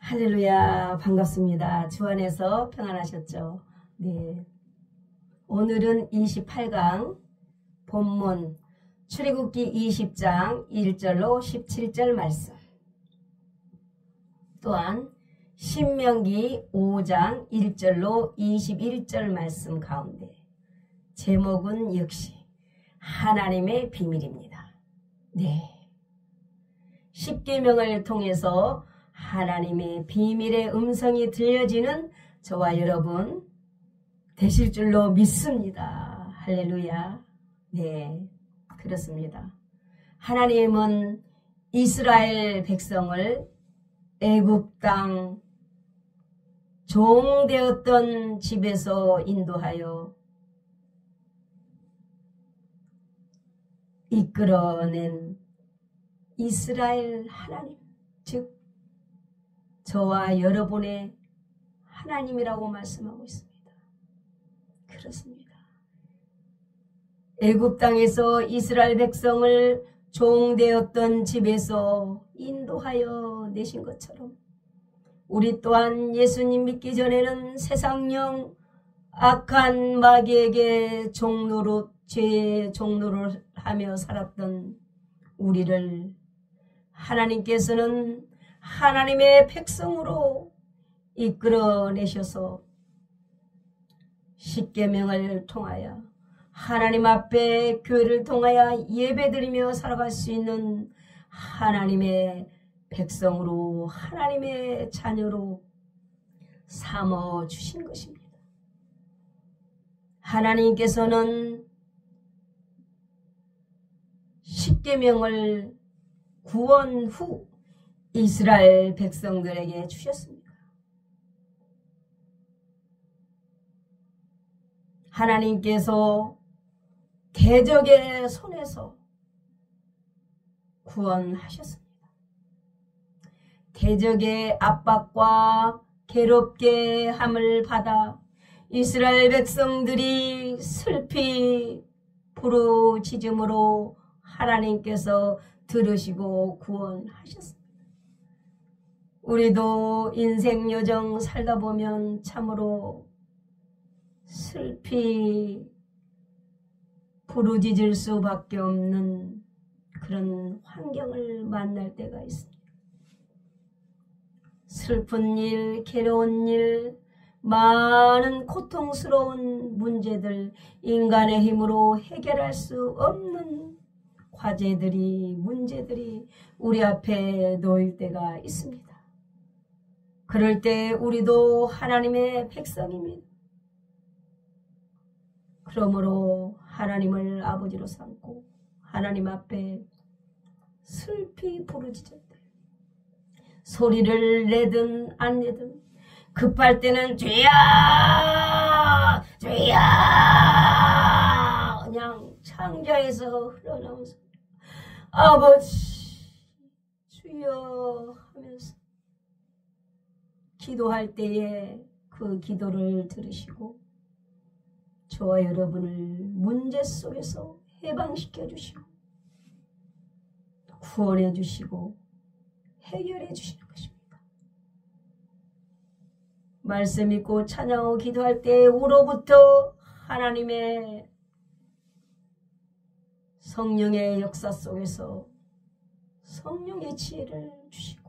할렐루야, 반갑습니다. 주 안에서 평안하셨죠? 네. 오늘은 28강 본문 출애굽기 20장 1절로 17절 말씀, 또한 신명기 5장 1절로 21절 말씀 가운데 제목은 역시 하나님의 비밀입니다. 네. 십계명을 통해서 하나님의 비밀의 음성이 들려지는 저와 여러분 되실 줄로 믿습니다. 할렐루야. 네, 그렇습니다. 하나님은 이스라엘 백성을 애굽 땅 종되었던 집에서 인도하여 이끌어낸 이스라엘 하나님, 즉 저와 여러분의 하나님이라고 말씀하고 있습니다. 그렇습니다. 애굽 땅에서 이스라엘 백성을 종되었던 집에서 인도하여 내신 것처럼 우리 또한 예수님 믿기 전에는 세상령 악한 마귀에게 종노릇, 죄의 종노릇을 하며 살았던 우리를 하나님께서는 하나님의 백성으로 이끌어내셔서 십계명을 통하여 하나님 앞에 교회를 통하여 예배드리며 살아갈 수 있는 하나님의 백성으로, 하나님의 자녀로 삼어 주신 것입니다. 하나님께서는 십계명을 구원 후 이스라엘 백성들에게 주셨습니다. 하나님께서 대적의 손에서 구원하셨습니다. 대적의 압박과 괴롭게 함을 받아 이스라엘 백성들이 슬피 부르짖음으로 하나님께서 들으시고 구원하셨습니다. 우리도 인생 여정 살다 보면 참으로 슬피 부르짖을 수밖에 없는 그런 환경을 만날 때가 있습니다. 슬픈 일, 괴로운 일, 많은 고통스러운 문제들, 인간의 힘으로 해결할 수 없는 과제들이, 문제들이 우리 앞에 놓일 때가 있습니다. 그럴 때 우리도 하나님의 백성입니다. 그러므로 하나님을 아버지로 삼고 하나님 앞에 슬피 부르짖었대. 소리를 내든 안 내든 급할 때는 주여 주여 그냥 창자에서 흘러나온 소리, 아버지 주여 하면서 기도할 때에 그 기도를 들으시고 저와 여러분을 문제 속에서 해방시켜 주시고 구원해 주시고 해결해 주시는 것입니다. 말씀 읽고 찬양하고 기도할 때 우로부터 하나님의 성령의 역사 속에서 성령의 지혜를 주시고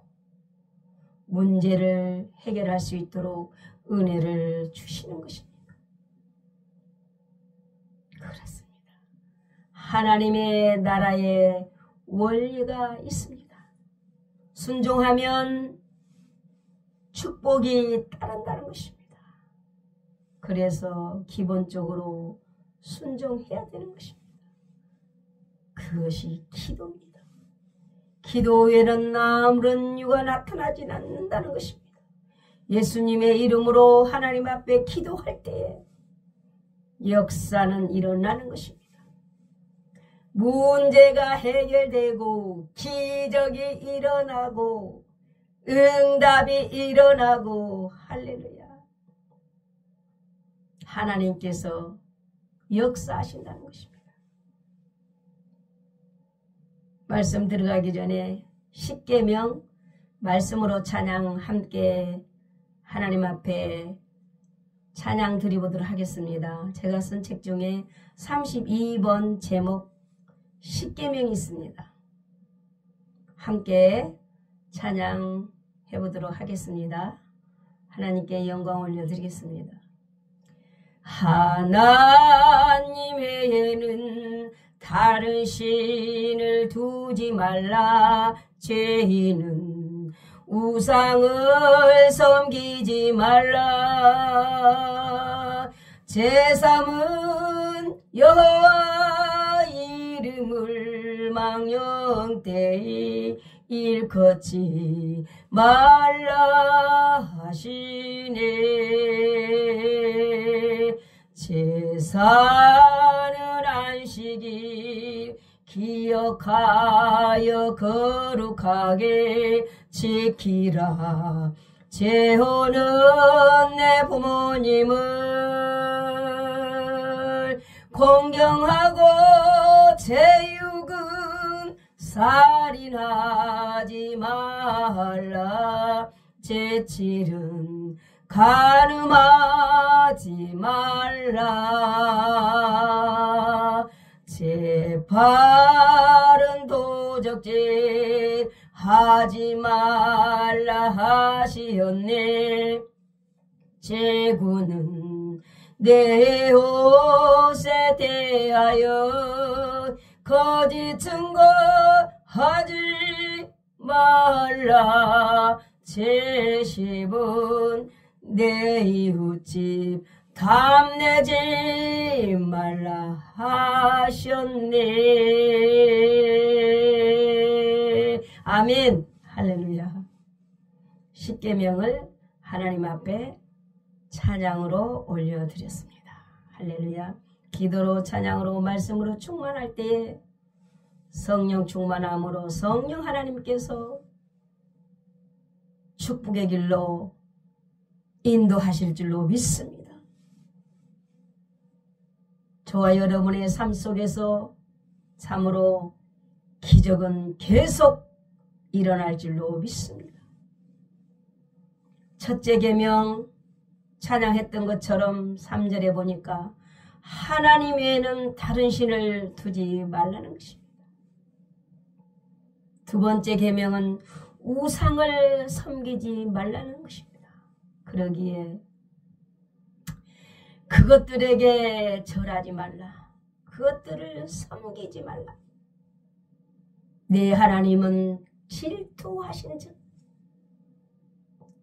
문제를 해결할 수 있도록 은혜를 주시는 것입니다. 그렇습니다. 하나님의 나라에 원리가 있습니다. 순종하면 축복이 따른다는 것입니다. 그래서 기본적으로 순종해야 되는 것입니다. 그것이 기도입니다. 기도 외에는 아무런 이유가 나타나지 않는다는 것입니다. 예수님의 이름으로 하나님 앞에 기도할 때에 역사는 일어나는 것입니다. 문제가 해결되고 기적이 일어나고 응답이 일어나고 할렐루야. 하나님께서 역사하신다는 것입니다. 말씀 들어가기 전에 십계명 말씀으로 찬양 함께 하나님 앞에 찬양 드리보도록 하겠습니다. 제가 쓴 책 중에 32번 제목 십계명이 있습니다. 함께 찬양해 보도록 하겠습니다. 하나님께 영광 올려드리겠습니다. 하나님 외에는 다른 신을 두지 말라. 죄인은 우상을 섬기지 말라. 제3은 여호와 이름을 망령되이 일컫지 말라 하시네. 제사는 안식일 기억하여 거룩하게 지키라. 제호는 내 부모님을 공경하고 제육은 살인하지 말라. 제7은 간음하지 말라. 제8은 도적질 하지 말라 하시었네. 제9는 내 옷에 대하여 거짓 증거하지 말라. 제10은 내 이웃집 탐내지 말라 하셨네. 아멘. 할렐루야. 십계명을 하나님 앞에 찬양으로 올려드렸습니다. 할렐루야. 기도로 찬양으로 말씀으로 충만할 때에 성령 충만함으로 성령 하나님께서 축복의 길로 인도하실 줄로 믿습니다. 저와 여러분의 삶 속에서 참으로 기적은 계속 일어날 줄로 믿습니다. 첫째 계명 찬양했던 것처럼 3절에 보니까 하나님 외에는 다른 신을 두지 말라는 것입니다. 두 번째 계명은 우상을 섬기지 말라는 것입니다. 그러기에 그것들에게 절하지 말라. 그것들을 섬기지 말라. 내 하나님은 질투하신 즉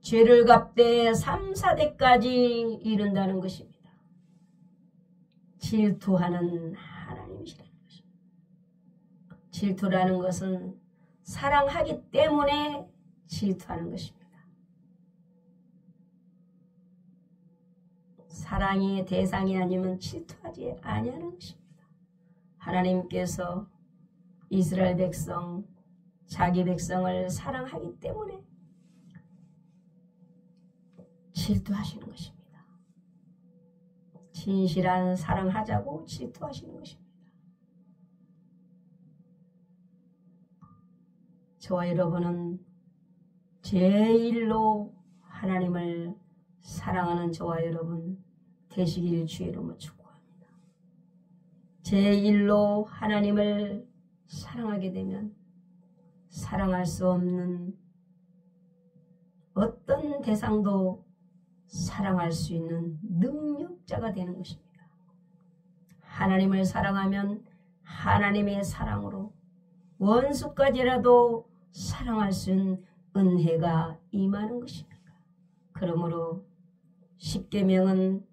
죄를 갚되 3, 4대까지 이른다는 것입니다. 질투하는 하나님이시라는 것입니다. 질투라는 것은 사랑하기 때문에 질투하는 것입니다. 사랑의 대상이 아니면 질투하지 아니하는 것입니다. 하나님께서 이스라엘 백성, 자기 백성을 사랑하기 때문에 질투하시는 것입니다. 진실한 사랑하자고 질투하시는 것입니다. 저와 여러분은 제일로 하나님을 사랑하는 저와 여러분 되시길 주의 이름으로 축복합니다. 제일로 하나님을 사랑하게 되면 사랑할 수 없는 어떤 대상도 사랑할 수 있는 능력자가 되는 것입니다. 하나님을 사랑하면 하나님의 사랑으로 원수까지라도 사랑할 수 있는 은혜가 임하는 것입니다. 그러므로 십계명은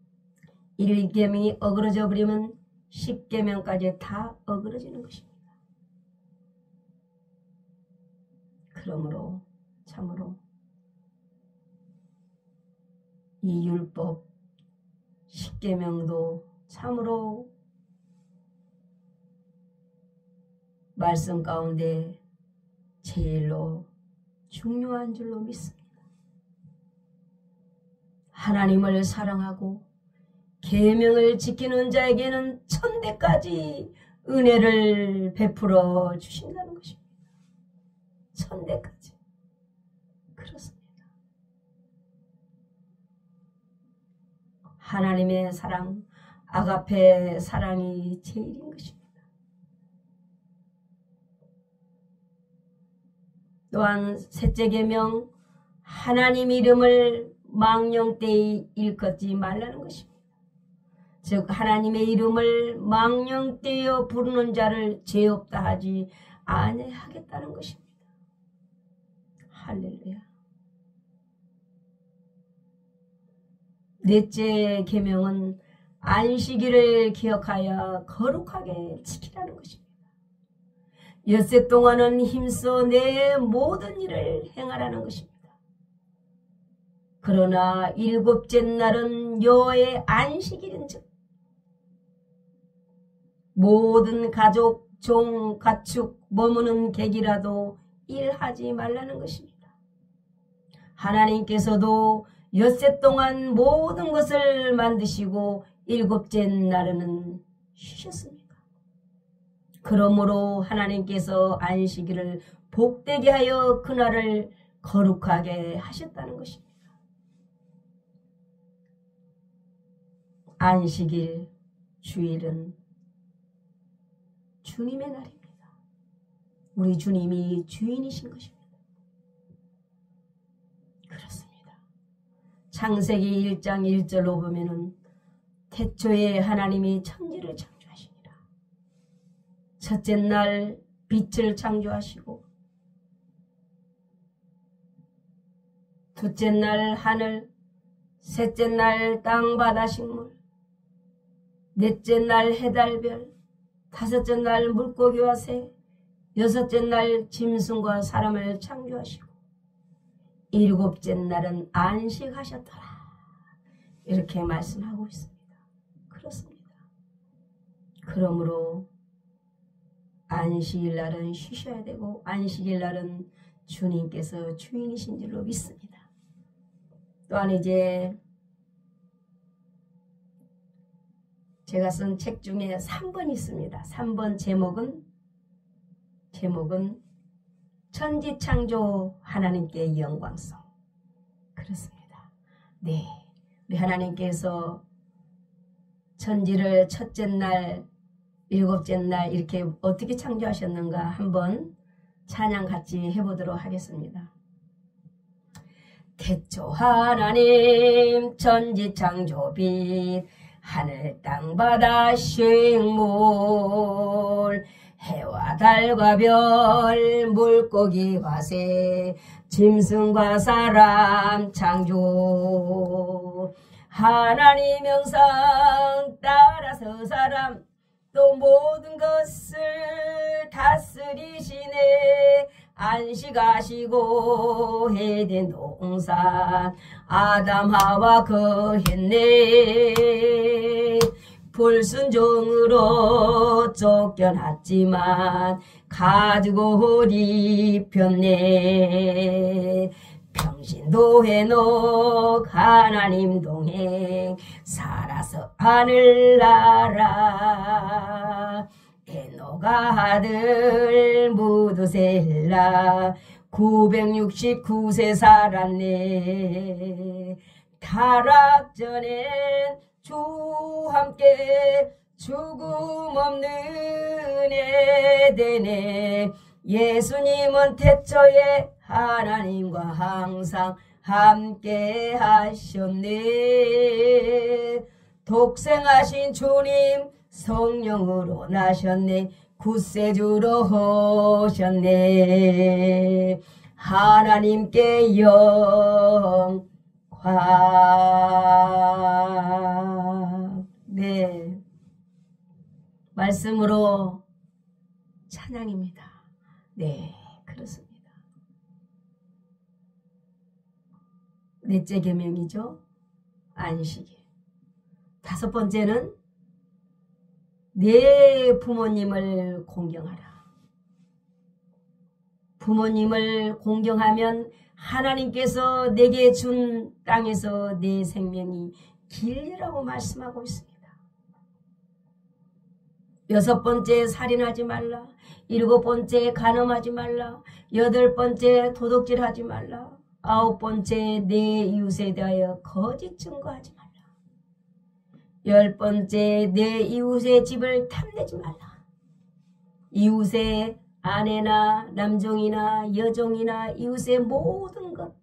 1계명이 어그러져 버리면 10계명까지 다 어그러지는 것입니다. 그러므로 참으로 이 율법 10계명도 참으로 말씀 가운데 제일로 중요한 줄로 믿습니다. 하나님을 사랑하고 계명을 지키는 자에게는 천대까지 은혜를 베풀어 주신다는 것입니다. 천대까지. 그렇습니다. 하나님의 사랑, 아가페 사랑이 제일인 것입니다. 또한 셋째 계명, 하나님 이름을 망령되이 일컫지 말라는 것입니다. 즉 하나님의 이름을 망령되어 부르는 자를 죄 없다 하지 아니하겠다는 것입니다. 할렐루야. 넷째 계명은 안식일을 기억하여 거룩하게 지키라는 것입니다. 엿새 동안은 힘써 내 모든 일을 행하라는 것입니다. 그러나 일곱째 날은 여호와의 안식일인즉 모든 가족, 종, 가축, 머무는 객이라도 일하지 말라는 것입니다. 하나님께서도 엿새 동안 모든 것을 만드시고 일곱째 날에는 쉬셨습니다. 그러므로 하나님께서 안식일을 복되게 하여 그날을 거룩하게 하셨다는 것입니다. 안식일, 주일은 주님의 날입니다. 우리 주님이 주인이신 것입니다. 그렇습니다. 창세기 1장 1절로 보면은 태초에 하나님이 천지를 창조하시니라. 첫째 날 빛을 창조하시고 둘째 날 하늘, 셋째 날 땅, 바다, 식물, 넷째 날 해달별, 다섯째 날 물고기와 새, 여섯째 날 짐승과 사람을 창조하시고 일곱째 날은 안식하셨더라. 이렇게 말씀하고 있습니다. 그렇습니다. 그러므로 안식일 날은 쉬셔야 되고 안식일 날은 주님께서 주인이신 줄로 믿습니다. 또한 이제 제가 쓴 책 중에 3번 있습니다. 3번 제목은 천지창조 하나님께 영광송. 그렇습니다. 네, 우리 하나님께서 천지를 첫째 날, 일곱째 날 이렇게 어떻게 창조하셨는가 한번 찬양 같이 해보도록 하겠습니다. 태초 하나님 천지창조빛 하늘 땅 바다 식물 해와 달과 별 물고기와 새 짐승과 사람 창조 하나님 형상 따라서 사람 또 모든 것을 다스리시네 안식하시고 에덴 동산 아담 하와 거했네 불순종으로 쫓겨났지만 가죽 옷 입혔네 평신도 해놓 하나님 동행 살아서 하늘나라 에노가 아들 무두셀라 969세 살았네 타락전엔 주와 함께 죽음 없는 에덴에 예수님은 태초에 하나님과 항상 함께 하셨네 독생하신 주님 성령으로 나셨네 구세주로 오셨네 하나님께 영광 네 말씀으로 찬양입니다. 네 그렇습니다. 넷째 계명이죠. 안식일. 다섯 번째는 내 부모님을 공경하라. 부모님을 공경하면 하나님께서 내게 준 땅에서 내 생명이 길리라고 말씀하고 있습니다. 여섯 번째 살인하지 말라. 일곱 번째 간음하지 말라. 여덟 번째 도둑질하지 말라. 9번째, 내 이웃에 대하여 거짓 증거하지 말라. 10번째, 내 이웃의 집을 탐내지 말라. 이웃의 아내나 남종이나 여종이나 이웃의 모든 것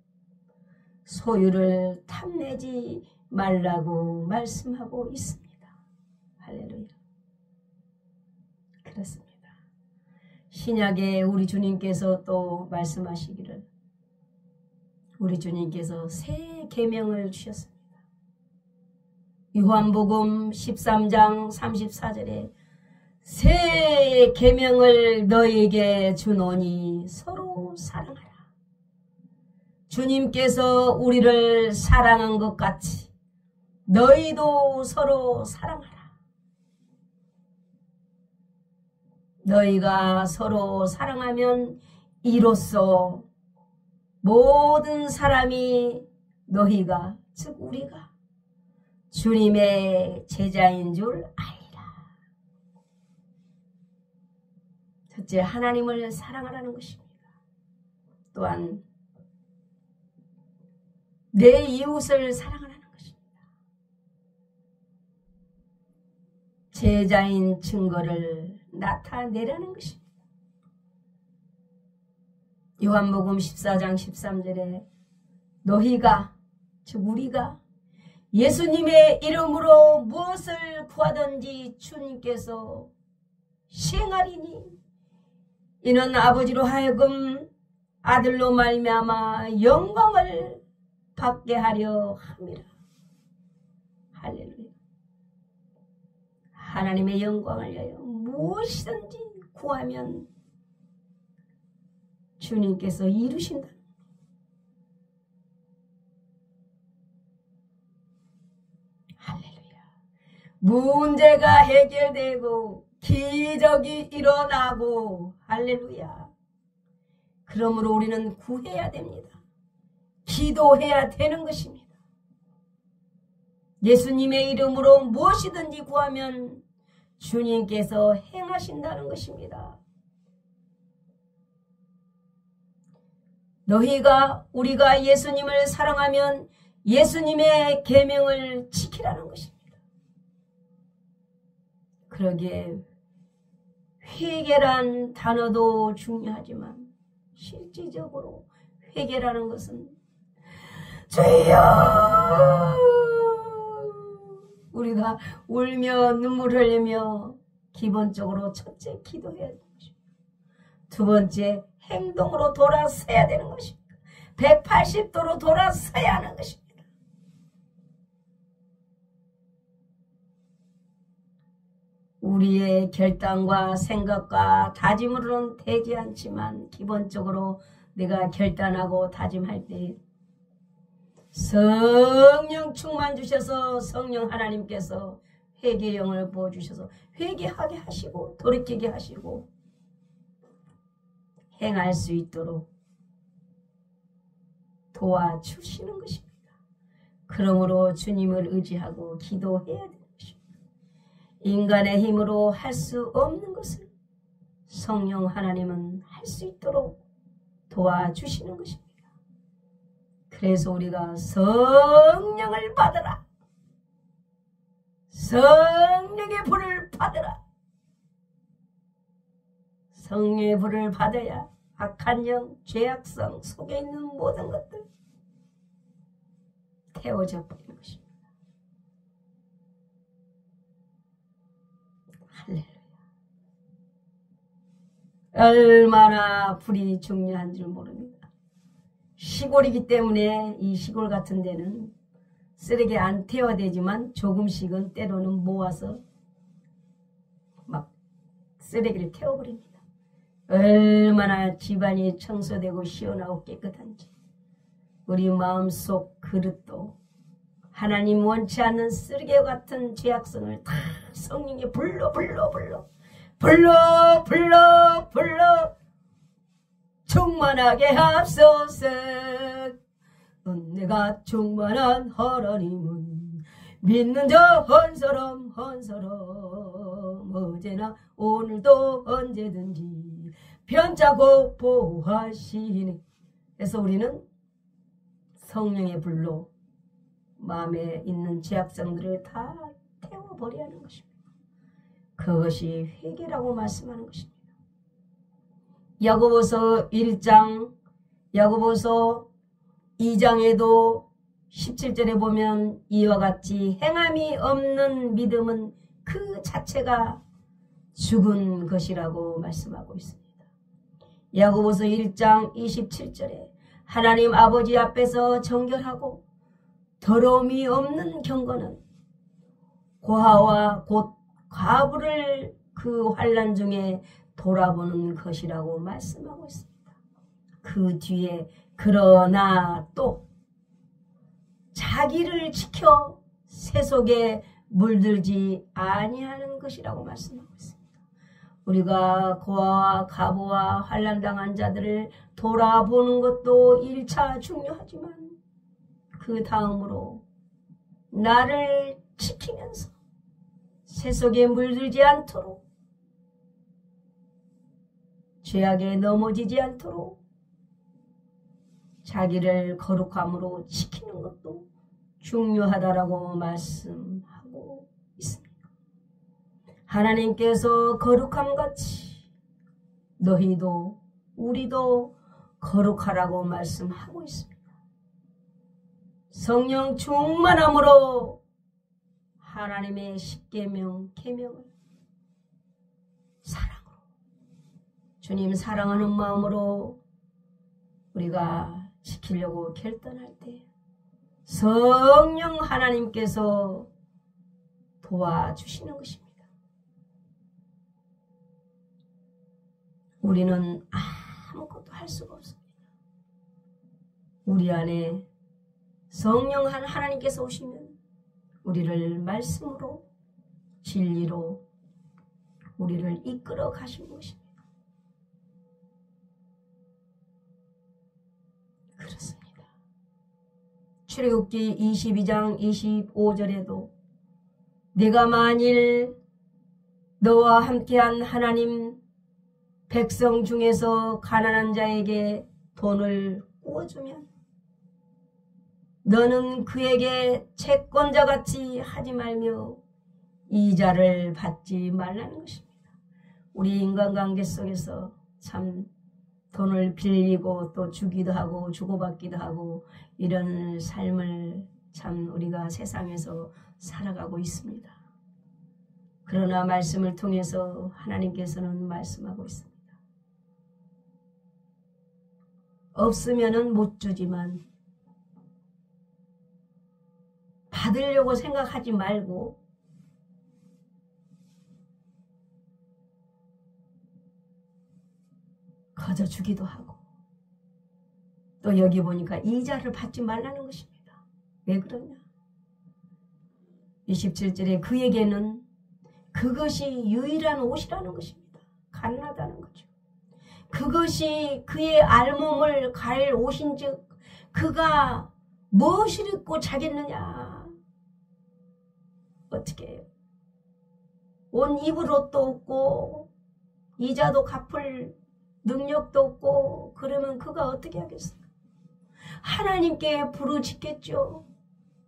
소유를 탐내지 말라고 말씀하고 있습니다. 할렐루야. 그렇습니다. 신약에 우리 주님께서 또 말씀하시기를 우리 주님께서 새 계명을 주셨습니다. 요한복음 13장 34절에 새 계명을 너희에게 주노니 서로 사랑하라. 주님께서 우리를 사랑한 것 같이 너희도 서로 사랑하라. 너희가 서로 사랑하면 이로써 모든 사람이 너희가 즉 우리가 주님의 제자인 줄 알리라. 첫째, 하나님을 사랑하라는 것입니다. 또한 내 이웃을 사랑하라는 것입니다. 제자인 증거를 나타내라는 것입니다. 요한복음 14장 13절에 너희가 즉 우리가 예수님의 이름으로 무엇을 구하든지 주님께서 시행하리니 이는 아버지로 하여금 아들로 말미암아 영광을 받게 하려 함이라. 할렐루야. 하나님의 영광을 위하여 무엇이든지 구하면 주님께서 이루신다. 할렐루야. 문제가 해결되고 기적이 일어나고 할렐루야. 그러므로 우리는 구해야 됩니다. 기도해야 되는 것입니다. 예수님의 이름으로 무엇이든지 구하면 주님께서 행하신다는 것입니다. 우리가 예수님을 사랑하면 예수님의 계명을 지키라는 것입니다. 그러기에 회개란 단어도 중요하지만 실질적으로 회개라는 것은 주여 우리가 울며 눈물 흘리며 기본적으로 첫째 기도해야 되는 것입니다. 두 번째 행동으로 돌아서야 되는 것입니다. 180도로 돌아서야 하는 것입니다. 우리의 결단과 생각과 다짐으로는 되지 않지만 기본적으로 내가 결단하고 다짐할 때 성령 충만 주셔서 성령 하나님께서 회개의 영을 부어주셔서 회개하게 하시고 돌이키게 하시고 행할 수 있도록 도와주시는 것입니다. 그러므로 주님을 의지하고 기도해야 되는 것입니다. 인간의 힘으로 할 수 없는 것을 성령 하나님은 할 수 있도록 도와주시는 것입니다. 그래서 우리가 성령을 받으라. 성령의 불을 받으라. 성령의 불을 받아야 악한 영, 죄악성 속에 있는 모든 것들 태워져 버리는 것입니다. 할렐루야. 얼마나 불이 중요한 줄 모릅니다. 시골이기 때문에 이 시골 같은 데는 쓰레기 안 태워야 되지만 조금씩은 때로는 모아서 막 쓰레기를 태워버립니다. 얼마나 집안이 청소되고 시원하고 깨끗한지 우리 마음속 그릇도 하나님 원치 않는 쓰레기와 같은 죄악성을 다 성령의 불러 충만하게 합소서. 은혜가 충만한 하나님은 믿는 자 한 사람 언제나 오늘도 언제든지 편찮고 보호하시네. 그래서 우리는 성령의 불로 마음에 있는 죄악성들을 다 태워버려야 하는 것입니다. 그것이 회개라고 말씀하는 것입니다. 야고보서 1장, 야고보서 2장에도 17절에 보면 이와 같이 행함이 없는 믿음은 그 자체가 죽은 것이라고 말씀하고 있습니다. 야고보서 1장 27절에 하나님 아버지 앞에서 정결하고 더러움이 없는 경건은 고아와 곧 과부를 그 환난 중에 돌아보는 것이라고 말씀하고 있습니다. 그 뒤에 그러나 또 자기를 지켜 세속에 물들지 아니하는 것이라고 말씀하고 있습니다. 우리가 고아와 과부와 환난당한 자들을 돌아보는 것도 1차 중요하지만 그 다음으로 나를 지키면서 세속에 물들지 않도록 죄악에 넘어지지 않도록 자기를 거룩함으로 지키는 것도 중요하다라고 말씀하고 있습니다. 하나님께서 거룩함같이 너희도 우리도 거룩하라고 말씀하고 있습니다. 성령 충만함으로 하나님의 십계명, 계명을 사랑으로 주님 사랑하는 마음으로 우리가 지키려고 결단할 때 성령 하나님께서 도와주시는 것입니다. 우리는 아무것도 할 수가 없습니다. 우리 안에 성령 하나님께서 오시면 우리를 말씀으로 진리로 우리를 이끌어 가시는 것입니다. 그렇습니다. 출애굽기 22장 25절에도 네가 만일 너와 함께한 하나님 백성 중에서 가난한 자에게 돈을 구워주면 너는 그에게 채권자같이 하지 말며 이자를 받지 말라는 것입니다. 우리 인간관계 속에서 참 돈을 빌리고 또 주기도 하고 주고받기도 하고 이런 삶을 참 우리가 세상에서 살아가고 있습니다. 그러나 말씀을 통해서 하나님께서는 말씀하고 있습니다. 없으면은 못 주지만 받으려고 생각하지 말고 거저 주기도 하고 또 여기 보니까 이자를 받지 말라는 것입니다. 왜 그러냐? 27절에 그에게는 그것이 유일한 옷이라는 것입니다. 가난하다는 거죠. 그것이 그의 알몸을 가릴 옷인즉 그가 무엇을 입고 자겠느냐? 어떻게 해요? 옷 입을 옷도 없고 이자도 갚을 능력도 없고 그러면 그가 어떻게 하겠어요? 하나님께 부르짖겠죠.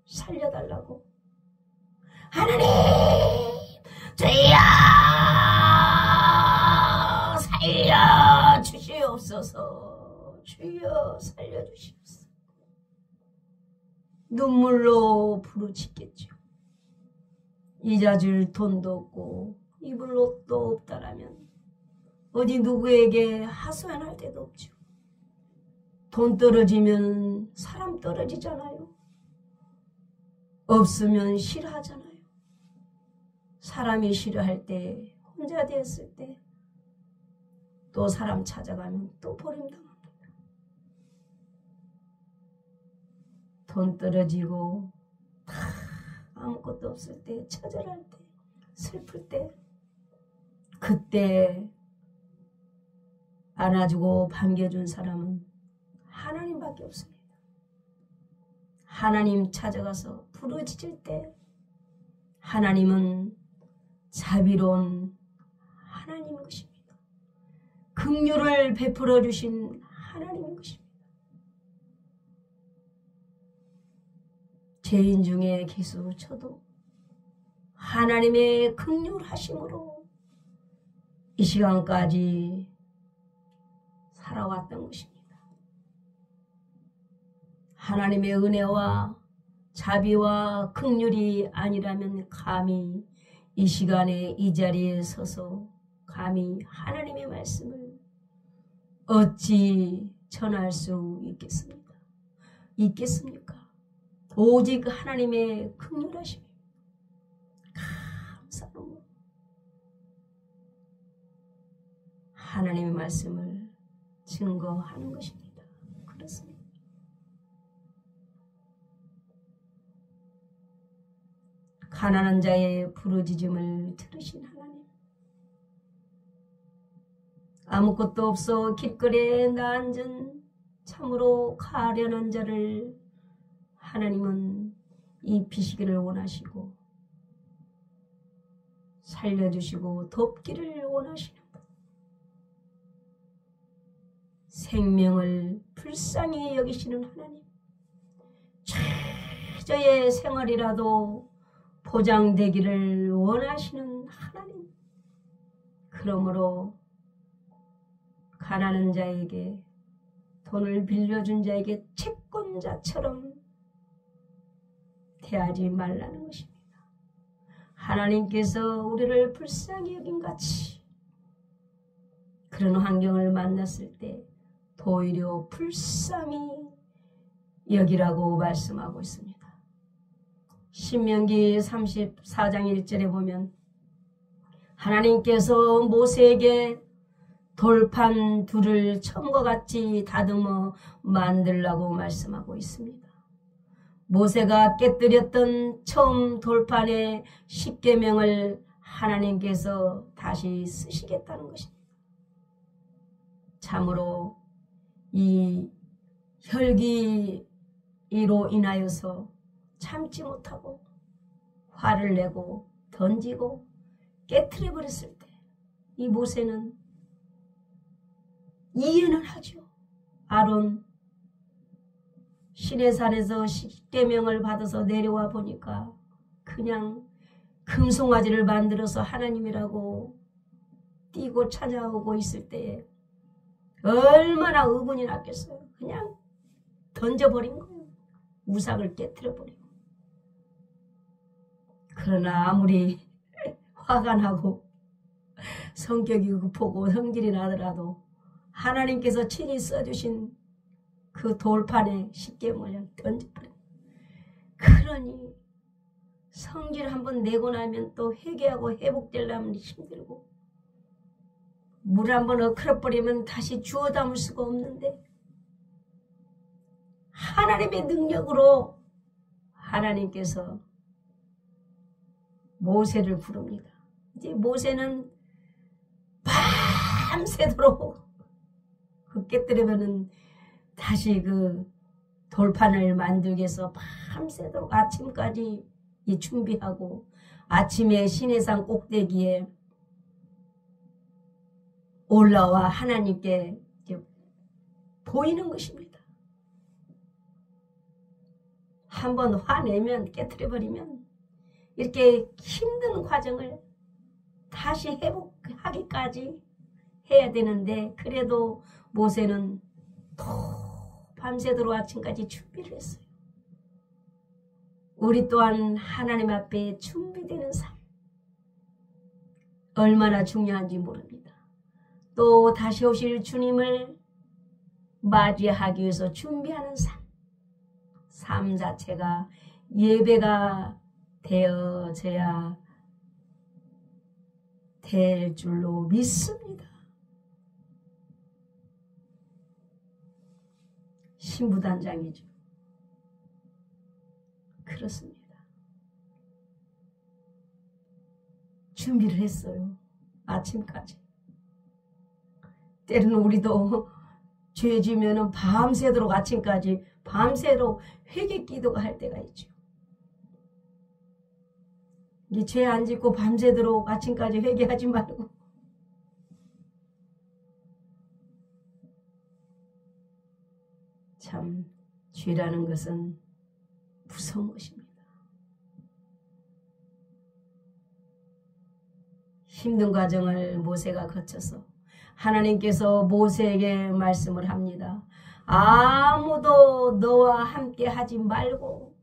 살려달라고. 하나님 주여 살려주시옵소서. 주여 살려주시옵소서. 눈물로 부르짖겠죠. 이자 줄 돈도 없고 입을 옷도 없다라면 어디 누구에게 하소연할 데도 없죠. 돈 떨어지면 사람 떨어지잖아요. 없으면 싫어하잖아요. 사람이 싫어할 때, 혼자 되었을 때 또 사람 찾아가면 또 버림당합니다. 돈 떨어지고 아무것도 없을 때, 처절할 때, 슬플 때 그때 안아주고 반겨준 사람은 하나님밖에 없습니다. 하나님 찾아가서 부르짖을 때 하나님은 자비로운 하나님인 것입니다. 긍휼을 베풀어 주신 하나님인 것입니다. 죄인 중에 기수 저도 하나님의 긍휼하심으로 이 시간까지 살아왔던 것입니다. 하나님의 은혜와 자비와 긍휼이 아니라면 감히 이 시간에 이 자리에 서서 감히 하나님의 말씀을 어찌 전할 수 있겠습니까? 오직 하나님의 긍휼하심이 감사로 하나님의 말씀을 증거하는 것입니다. 그렇습니다. 가난한 자의 부르짖음을 들으신 하나님, 아무것도 없어 길거리에 나앉은 참으로 가련한 자를 하나님은 입히시기를 원하시고 살려주시고 돕기를 원하시는 분, 생명을 불쌍히 여기시는 하나님, 최저의 생활이라도 보장되기를 원하시는 하나님, 그러므로 가난한 자에게, 돈을 빌려준 자에게 채권자처럼 대하지 말라는 것입니다. 하나님께서 우리를 불쌍히 여긴 같이 그런 환경을 만났을 때 도리어 불쌍히 여기라고 말씀하고 있습니다. 신명기 34장 1절에 보면 하나님께서 모세에게 돌판 둘을 처음과 같이 다듬어 만들라고 말씀하고 있습니다. 모세가 깨뜨렸던 처음 돌판의 십계명을 하나님께서 다시 쓰시겠다는 것입니다. 참으로 이 혈기로 인하여서 참지 못하고 화를 내고 던지고 깨트려 버렸을 때 이 모세는 이해는 하죠. 아론 시내산에서 십계명을 받아서 내려와 보니까 그냥 금송아지를 만들어서 하나님이라고 뛰고 찾아오고 있을 때에 얼마나 의분이 났겠어요. 그냥 던져버린 거예요. 우상을 깨트려버리고. 그러나 아무리 화가 나고 성격이 급하고 성질이 나더라도 하나님께서 친히 써주신 그 돌판에 십계명을 던져버려요. 그러니 성질 한번 내고 나면 또 회개하고 회복되려면 힘들고, 물 한번 어크러버리면 다시 주워 담을 수가 없는데 하나님의 능력으로 하나님께서 모세를 부릅니다. 이제 모세는 밤새도록 그 깨뜨리면은 다시 그 돌판을 만들기 위해서 밤새도록 아침까지 이 준비하고, 아침에 시내산 꼭대기에 올라와 하나님께 이제 보이는 것입니다. 한번 화내면 깨트려버리면 이렇게 힘든 과정을 다시 회복하기까지 해야 되는데, 그래도 모세는 또 밤새도록 아침까지 준비를 했어요. 우리 또한 하나님 앞에 준비되는 삶, 얼마나 중요한지 모릅니다. 또 다시 오실 주님을 맞이하기 위해서 준비하는 삶 자체가 예배가 되어져야 될 줄로 믿습니다. 신부단장이죠. 그렇습니다. 준비를 했어요. 아침까지. 때로는 우리도 죄 지면은 밤새도록 아침까지 밤새도록 회개 기도가 할 때가 있죠. 이 죄 안 짓고 밤새도록 아침까지 회개하지 말고 참 죄라는 것은 무서운 것입니다. 힘든 과정을 모세가 거쳐서 하나님께서 모세에게 말씀을 합니다. 아무도 너와 함께 하지 말고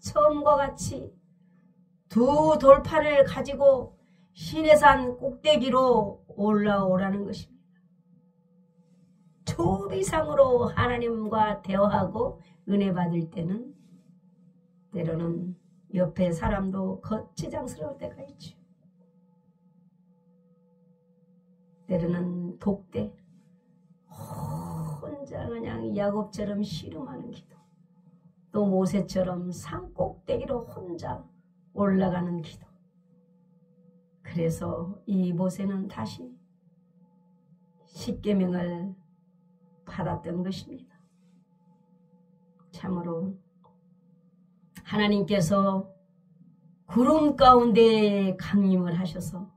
처음과 같이 두 돌판을 가지고 시내산 꼭대기로 올라오라는 것입니다. 초비상으로 하나님과 대화하고 은혜 받을 때는 때로는 옆에 사람도 거치장스러울 때가 있죠. 때로는 독대, 혼자 그냥 야곱처럼 씨름하는 기도, 또 모세처럼 산 꼭대기로 혼자 올라가는 기도. 그래서 이 모세는 다시 십계명을 받았던 것입니다. 참으로 하나님께서 구름 가운데 강림을 하셔서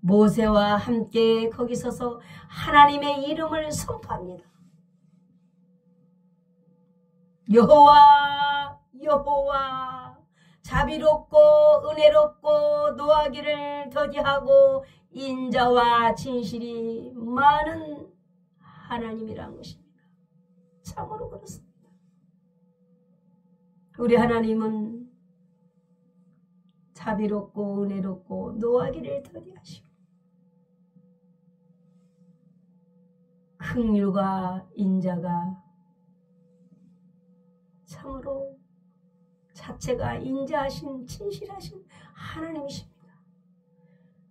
모세와 함께 거기 서서 하나님의 이름을 선포합니다. 여호와 여호와 자비롭고 은혜롭고 노하기를 더디하고 인자와 진실이 많은 하나님이란 것입니다. 참으로 그렇습니다. 우리 하나님은 자비롭고 은혜롭고 노하기를 더디하시고 긍휼과 인자가 참으로 자체가 인자하신 진실하신 하나님이십니다.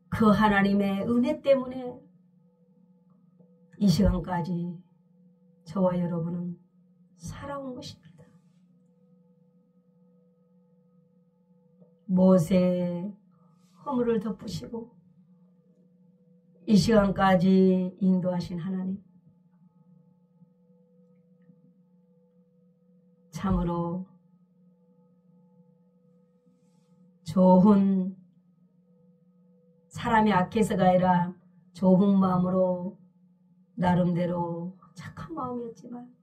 그 하나님의 은혜 때문에 이 시간까지 저와 여러분은 살아온 것입니다. 모세의 허물을 덮으시고 이 시간까지 인도하신 하나님, 참으로 좋은 사람이 악해서가 아니라 좋은 마음으로 나름대로 착한 마음이었지만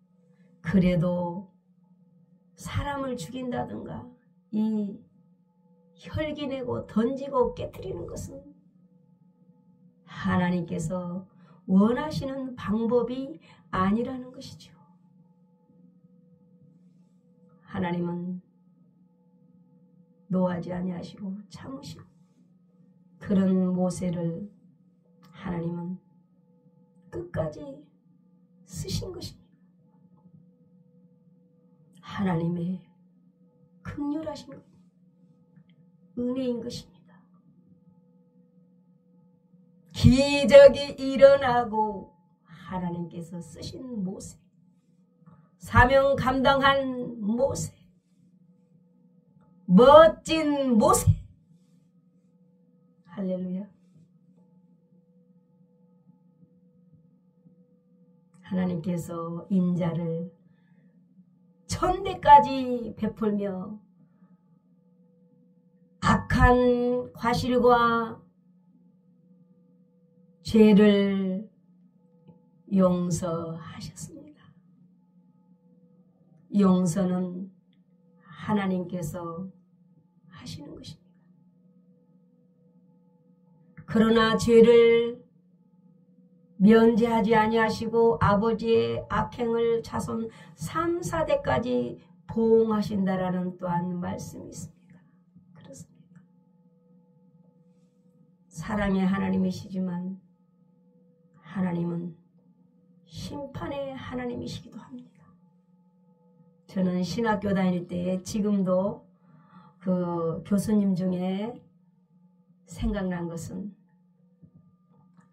그래도 사람을 죽인다든가 이 혈기내고 던지고 깨트리는 것은 하나님께서 원하시는 방법이 아니라는 것이죠. 하나님은 노하지 아니하시고 참으시고 그런 모세를 하나님은 끝까지 쓰신 것입니다. 하나님의 긍휼하신 것, 은혜인 것입니다. 기적이 일어나고 하나님께서 쓰신 모세, 사명 감당한 모세, 멋진 모세. 할렐루야. 하나님께서 인자를 천대까지 베풀며 악한 과실과 죄를 용서하셨습니다. 용서는 하나님께서 하시는 것입니다. 그러나 죄를 면제하지 아니하시고 아버지의 악행을 자손 3, 4대까지 보응하신다라는 또한 말씀이 있습니다. 그렇습니다. 사랑의 하나님이시지만 하나님은 심판의 하나님이시기도 합니다. 저는 신학교 다닐 때 지금도 그 교수님 중에 생각난 것은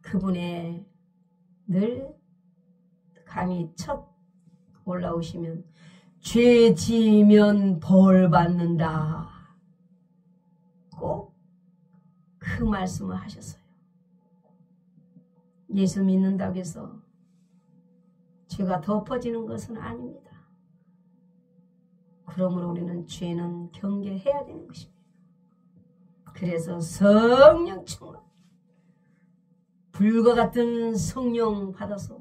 그분의 늘 강의 첫 올라오시면 죄 지으면 벌 받는다. 꼭 그 말씀을 하셨어요. 예수 믿는다고 해서 죄가 덮어지는 것은 아닙니다. 그러므로 우리는 죄는 경계해야 되는 것입니다. 그래서 성령 충만, 불과 같은 성령 받아서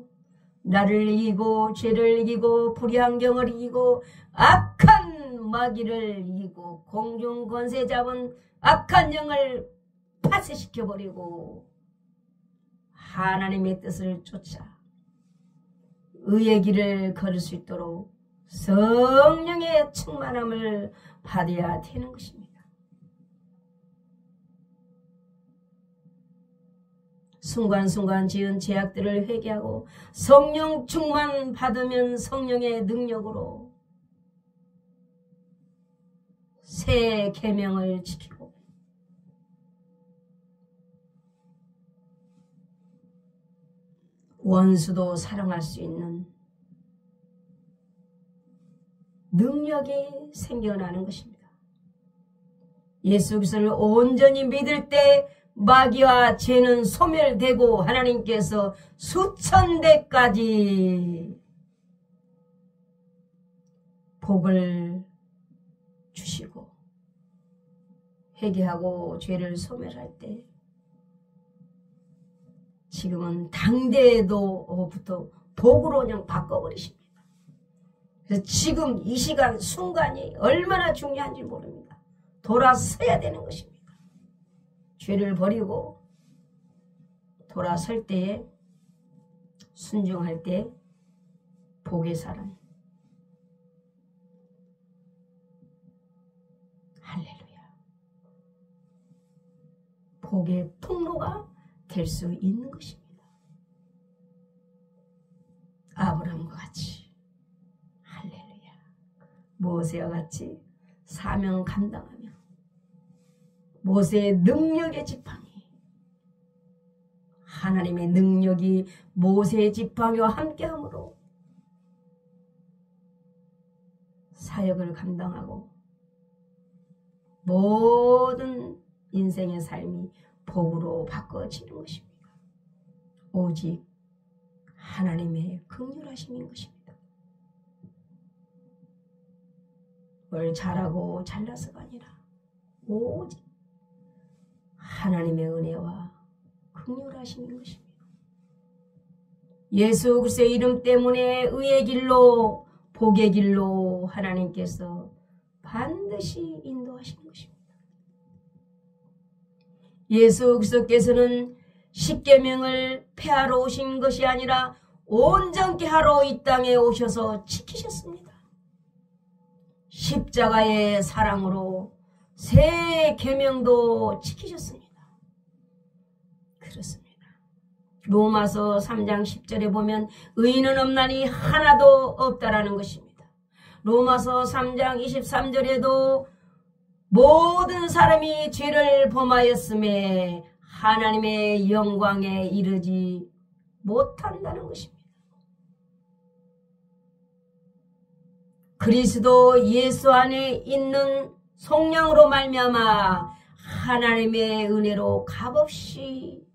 나를 이기고 죄를 이기고 불의환경을 이기고 악한 마귀를 이기고 공중 권세 잡은 악한 영을 파쇄시켜버리고 하나님의 뜻을 쫓아 의의 길을 걸을 수 있도록 성령의 충만함을 받아야 되는 것입니다. 순간순간 지은 죄악들을 회개하고 성령 충만 받으면 성령의 능력으로 새 계명을 지키고 원수도 사랑할 수 있는 능력이 생겨나는 것입니다. 예수 그리스도를 온전히 믿을 때 마귀와 죄는 소멸되고 하나님께서 수천대까지 복을 주시고 회개하고 죄를 소멸할 때 지금은 당대에도부터 복으로 그냥 바꿔버리십니다. 그래서 지금 이 시간 순간이 얼마나 중요한지 모릅니다. 돌아서야 되는 것입니다. 죄를 버리고 돌아설 때에 순종할 때 복의 사람 할렐루야 복의 통로가 될 수 있는 것입니다. 아브라함과 같이 할렐루야 모세와 같이 사명 감당하며 모세의 능력의 지팡이 하나님의 능력이 모세의 지팡이와 함께함으로 사역을 감당하고 모든 인생의 삶이 복으로 바꿔지는 것입니다. 오직 하나님의 긍휼하심인 것입니다. 뭘 잘하고 잘나서가 아니라 오직 하나님의 은혜와 긍휼하심인 것입니다. 예수 그리스도의 이름 때문에 의의 길로 복의 길로 하나님께서 반드시 인도하시는 것입니다. 예수 그리스도께서는 십계명을 폐하러 오신 것이 아니라 온전케 하러 이 땅에 오셔서 지키셨습니다. 십자가의 사랑으로 새 계명도 지키셨습니다. 그렇습니다. 로마서 3장 10절에 보면 의인은 없나니 하나도 없다라는 것입니다. 로마서 3장 23절에도 모든 사람이 죄를 범하였음에 하나님의 영광에 이르지 못한다는 것입니다. 그리스도 예수 안에 있는 속량으로 말미암아 하나님의 은혜로 값없이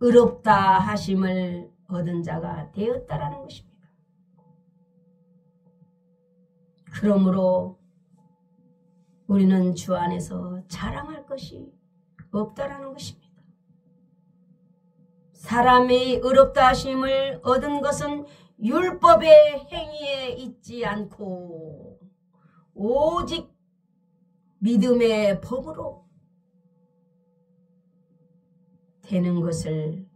의롭다 하심을 얻은 자가 되었다라는 것입니다. 그러므로 우리는 주 안에서 자랑할 것이 없다라는 것입니다. 사람이 의롭다 하심을 얻은 것은 율법의 행위에 있지 않고 오직 믿음의 법으로 되는 것을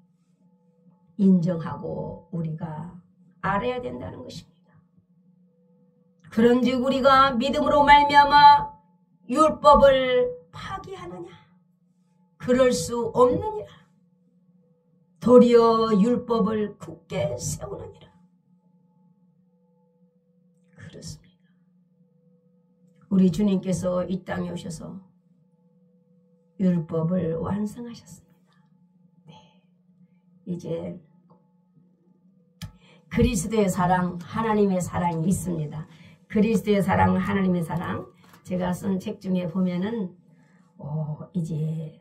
인정하고 우리가 알아야 된다는 것입니다. 그런즉 우리가 믿음으로 말미암아 율법을 파기하느냐? 그럴 수 없느니라. 도리어 율법을 굳게 세우느니라. 그렇습니다. 우리 주님께서 이 땅에 오셔서 율법을 완성하셨습니다. 네. 이제 그리스도의 사랑, 하나님의 사랑이 있습니다. 그리스도의 사랑, 하나님의 사랑. 제가 쓴 책 중에 보면은 이제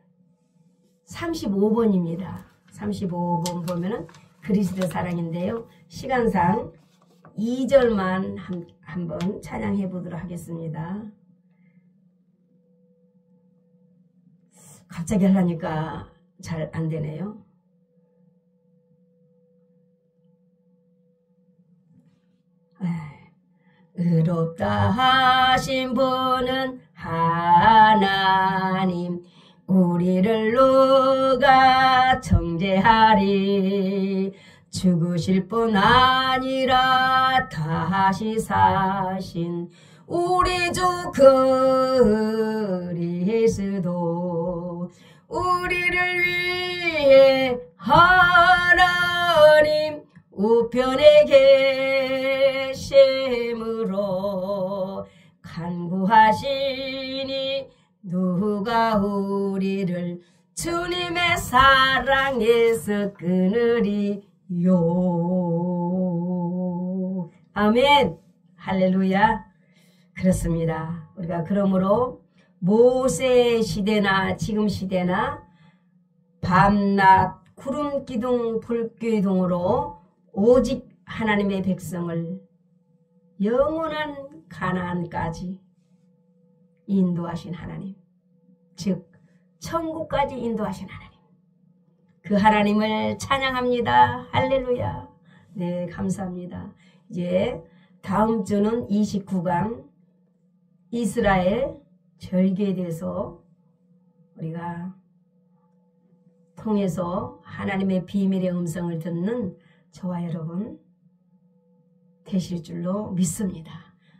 35번입니다. 35번 보면은 그리스도의 사랑인데요. 시간상 2절만 한번 찬양해 보도록 하겠습니다. 갑자기 하려니까 잘 안 되네요. 의롭다 하신 분은 하나님, 우리를 누가 정죄하리. 죽으실 뿐 아니라 다시 사신 우리 주 그리스도, 우리를 위해 하나님 우편에 계심으로 간구하시니 누가 우리를 주님의 사랑에서 끊으리요. 아멘. 할렐루야. 그렇습니다. 우리가 그러므로 모세 시대나 지금 시대나 밤낮 구름 기둥 불 기둥으로 오직 하나님의 백성을 영원한 가나안까지 인도하신 하나님, 즉 천국까지 인도하신 하나님, 그 하나님을 찬양합니다. 할렐루야. 네, 감사합니다. 이제 다음 주는 29강 이스라엘 절기에 대해서 우리가 통해서 하나님의 비밀의 음성을 듣는 저와 여러분 되실 줄로 믿습니다.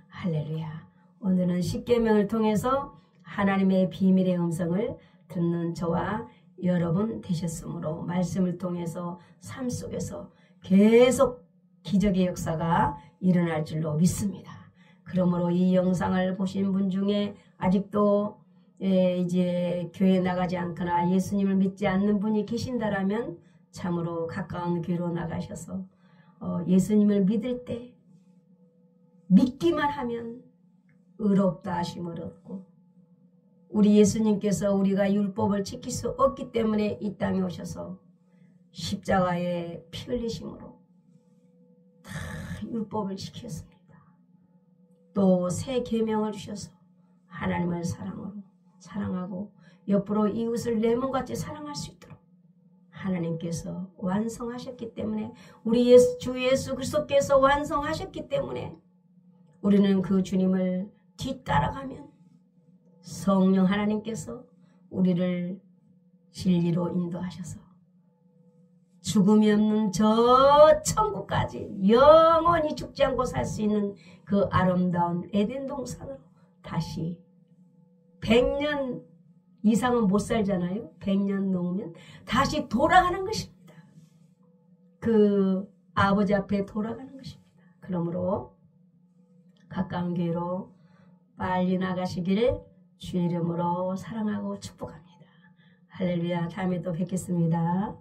할렐루야. 오늘은 십계명을 통해서 하나님의 비밀의 음성을 듣는 저와 여러분 되셨으므로 말씀을 통해서 삶 속에서 계속 기적의 역사가 일어날 줄로 믿습니다. 그러므로 이 영상을 보신 분 중에 아직도 이제 교회 나가지 않거나 예수님을 믿지 않는 분이 계신다라면 참으로 가까운 교회로 나가셔서 예수님을 믿을 때 믿기만 하면 의롭다 하심을 얻고, 우리 예수님께서 우리가 율법을 지킬 수 없기 때문에 이 땅에 오셔서 십자가에 피 흘리심으로 다 율법을 지켰습니다. 또 새 계명을 주셔서 하나님을 사랑하고 옆으로 이웃을 내 몸같이 사랑할 수 있도록 하나님께서 완성하셨기 때문에, 우리 주 예수 그리스도께서 완성하셨기 때문에 우리는 그 주님을 뒤따라가면 성령 하나님께서 우리를 진리로 인도하셔서 죽음이 없는 저 천국까지 영원히 죽지 않고 살 수 있는 그 아름다운 에덴 동산으로 다시 100년 이상은 못 살잖아요. 100년 넘으면 다시 돌아가는 것입니다. 그 아버지 앞에 돌아가는 것입니다. 그러므로 가까운 교회로 빨리 나가시기를 주의 이름으로 사랑하고 축복합니다. 할렐루야. 다음에 또 뵙겠습니다.